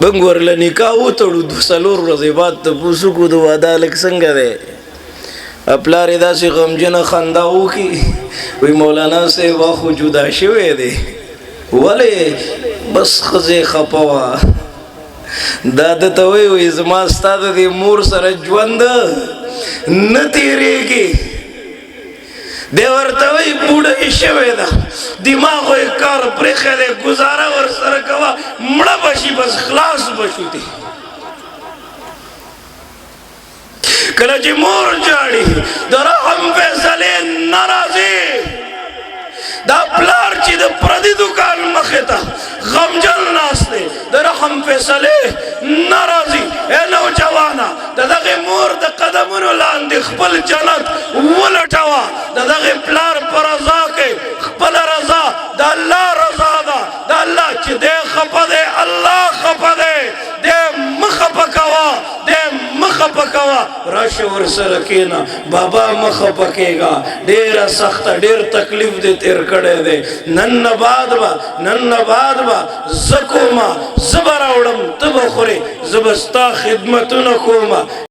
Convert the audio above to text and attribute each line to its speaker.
Speaker 1: بنګ ورله نکاح وتړو 2 ورځې بعد تپوس وکړو د واده هلک څنګه دی پلار یې داسې غمجنه خندا وکړي وایي مولانا صاحب خو جدا شوی دی ولې بس ښځې خفه وه دا درته وایي زما ستا د دې مور سره ژوند نه تېرېږي دی ورته وایي بوډۍ شوې ده دماغ یې کار پرېښی دی ګزاره ورسره کوه مړه به شي بس خلاص به شو دی کله چې مور جاړي د رحم فیصلې نه راځي دا پلار چې د پردي دکان مخې ته غمجن ناست دی د رحم فیصلې نه راځي ای نوجوانه د دغې مور د قدمونو لاندې خپل جنت ولټوه د دغې پلار په رضا کې خپله رضا د الله رضا ده د الله چې دی خفه دی الله خفه دی دی مه خفه کوه دی مه خفه کوه راشه ورسره کښېنه بابا مه خفه کېږه ډېره سخته ډېر تکلیف دې تېر کړی دی نن نه بعد به زه کومه زه به راوړم ته به خورې زه به ستا خدمتونه کومه